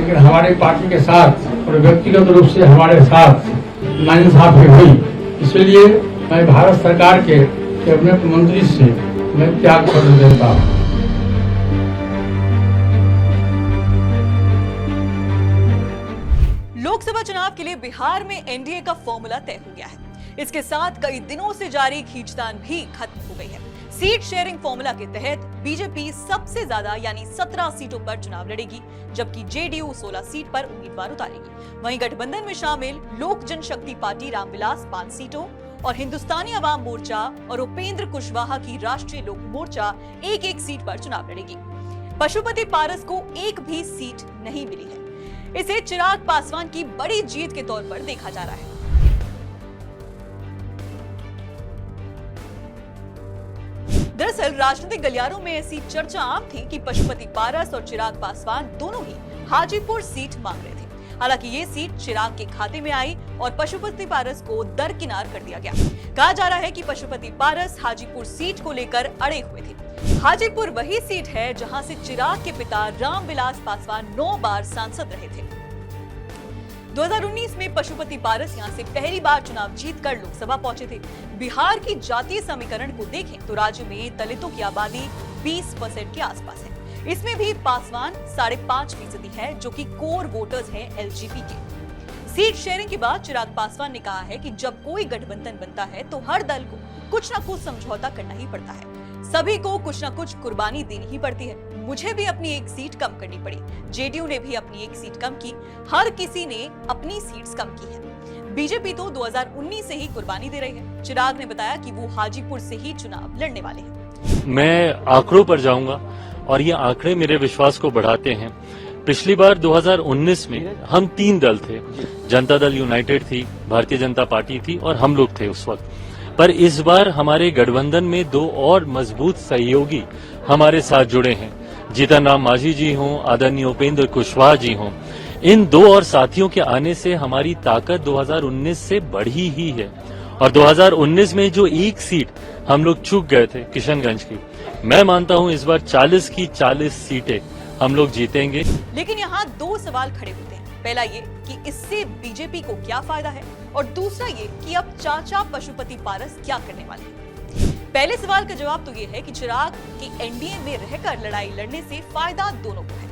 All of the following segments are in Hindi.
लेकिन हमारी पार्टी के साथ और व्यक्तिगत रूप से हमारे साथ नाइंसाफी हुई। इसलिए मैं भारत सरकार के कैबिनेट मंत्री से मैं त्याग पत्र देता हूँ। लोकसभा चुनाव के लिए बिहार में एनडीए का फॉर्मूला तय हो गया है। इसके साथ कई दिनों से जारी खींचतान भी खत्म हो गई है। सीट शेयरिंग फॉर्मूला के तहत बीजेपी सबसे ज्यादा यानी 17 सीटों पर चुनाव लड़ेगी, जबकि जेडीयू 16 सीट पर उम्मीदवार उतारेगी। वहीं गठबंधन में शामिल लोक जनशक्ति पार्टी रामविलास 5 सीटों और हिंदुस्तानी अवाम मोर्चा और उपेंद्र कुशवाहा की राष्ट्रीय लोक मोर्चा एक सीट पर चुनाव लड़ेगी। पशुपति पारस को एक भी सीट नहीं मिली है। इसे चिराग पासवान की बड़ी जीत के तौर पर देखा जा रहा है। दरअसल राजनीतिक गलियारों में ऐसी चर्चा आम थी कि पशुपति पारस और चिराग पासवान दोनों ही हाजीपुर सीट मांग रहे थे। हालांकि ये सीट चिराग के खाते में आई और पशुपति पारस को दरकिनार कर दिया गया। कहा जा रहा है कि पशुपति पारस हाजीपुर सीट को लेकर अड़े हुए थे। हाजीपुर वही सीट है जहां से चिराग के पिता रामविलास पासवान 9 बार सांसद रहे थे। 2019 में पशुपति पारस यहां से पहली बार चुनाव जीतकर लोकसभा पहुंचे थे। बिहार की जातीय समीकरण को देखें तो राज्य में दलितों की आबादी 20% के आसपास है। इसमें भी पासवान 5.5% है, जो कि कोर वोटर्स हैं एलजीबी के। सीट शेयरिंग के बाद चिराग पासवान ने कहा है कि जब कोई गठबंधन बनता है तो हर दल को कुछ न कुछ समझौता करना ही पड़ता है। सभी को कुछ न कुछ कुर्बानी देनी ही पड़ती है। मुझे भी अपनी एक सीट कम करनी पड़ी, जेडीयू ने भी अपनी एक सीट कम की, हर किसी ने अपनी सीट्स कम की है। बीजेपी तो 2019 से ही कुर्बानी दे रही है। चिराग ने बताया कि वो हाजीपुर से ही चुनाव लड़ने वाले हैं। मैं आंकड़ों पर जाऊंगा और ये आंकड़े मेरे विश्वास को बढ़ाते हैं। पिछली बार 2019 में हम 3 दल थे, जनता दल यूनाइटेड थी, भारतीय जनता पार्टी थी और हम लोग थे उस वक्त। पर इस बार हमारे गठबंधन में 2 और मजबूत सहयोगी हमारे साथ जुड़े हैं। जीतन राम मांझी जी हों, आदरणीय उपेंद्र कुशवाहा जी हों, इन 2 और साथियों के आने से हमारी ताकत 2019 से बढ़ी ही है। और 2019 में जो एक सीट हम लोग चूक गए थे किशनगंज की, मैं मानता हूं इस बार 40 की 40 सीटें हम लोग जीतेंगे। लेकिन यहाँ 2 सवाल खड़े होते हैं। पहला ये कि इससे बीजेपी को क्या फायदा है, और दूसरा ये कि अब चाचा पशुपति पारस क्या करने वाले हैं। पहले सवाल का जवाब तो ये है कि चिराग की एनडीए में रहकर लड़ाई लड़ने से फायदा दोनों को है।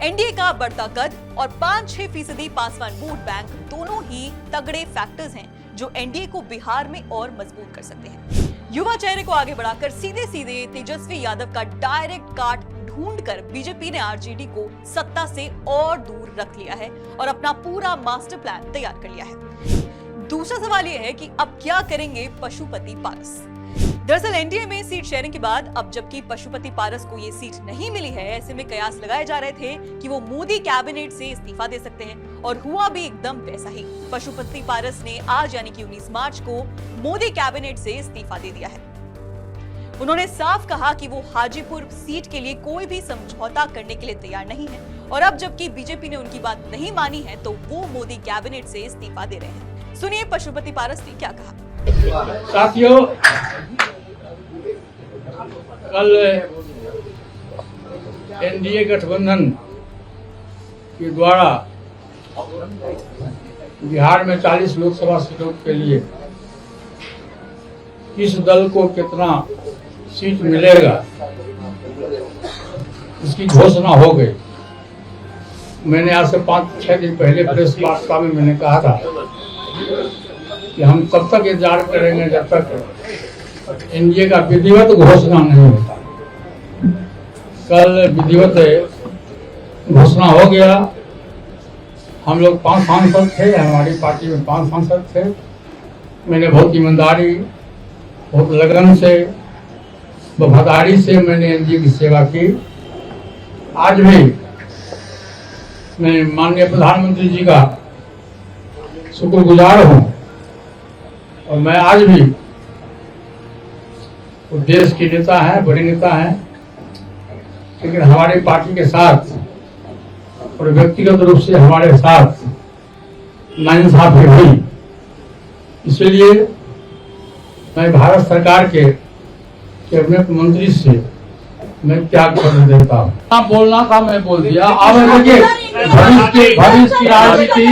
एनडीए का बढ़ता कद और 5-6% पासवान वोट बैंक दोनों ही तगड़े फैक्टर्स हैं जो एनडीए को बिहार में और मजबूत कर सकते हैं। युवा चेहरे को आगे बढ़ाकर सीधे सीधे तेजस्वी यादव का डायरेक्ट काट ढूंढकर बीजेपी ने आरजेडी को सत्ता से और दूर रख लिया है और अपना पूरा मास्टर प्लान तैयार कर लिया है। दूसरा सवाल यह है कि अब क्या करेंगे पशुपति पारस। दरअसल एनडीए में सीट शेयरिंग के बाद अब जबकि पशुपति पारस को ये सीट नहीं मिली है, ऐसे में कयास लगाए जा रहे थे कि वो मोदी कैबिनेट से इस्तीफा दे सकते हैं, और हुआ भी एकदम वैसा ही। पशुपति पारस ने आज यानी कि 19 मार्च को मोदी कैबिनेट से इस्तीफा दे दिया है। उन्होंने साफ कहा कि वो हाजीपुर सीट के लिए कोई भी समझौता करने के लिए तैयार नहीं है, और अब जबकि बीजेपी ने उनकी बात नहीं मानी है तो वो मोदी कैबिनेट से इस्तीफा दे रहे हैं। सुनिए पशुपति पारस ने क्या कहा। साथियों, कल एनडीए गठबंधन के द्वारा बिहार में 40 लोकसभा सीटों के लिए किस दल को कितना सीट मिलेगा इसकी घोषणा हो गई। मैंने आज से 5-6 दिन पहले प्रेस वार्ता में मैंने कहा था कि हम तब तक इंतजार करेंगे जब तक एनडीए का विधिवत घोषणा नहीं होता। कल विधिवत घोषणा हो गया। हम लोग 5 सांसद थे, हमारी पार्टी में 5 सांसद थे। मैंने बहुत ईमानदारी, बहुत लगन से, वफादारी से मैंने एनडीए की सेवा की। आज भी मैं माननीय प्रधानमंत्री जी का शुक्रगुजार हूँ, और मैं आज भी वो देश के नेता हैं, बड़े नेता हैं, लेकिन हमारी पार्टी के साथ और व्यक्तिगत रूप से हमारे साथ नाइंसाफी हुई। इसलिए मैं भारत सरकार के कैबिनेट मंत्री से मैं त्याग कर देता हूँ। आप बोलना था मैं बोल दिया। अब देखिए भविष्य की राजनीति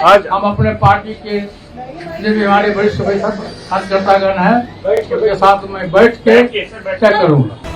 आज हम अपने पार्टी के जितने भी हमारे वरिष्ठ कार्यकर्तागण हैं उनके साथ मैं बैठ के तय करूंगा।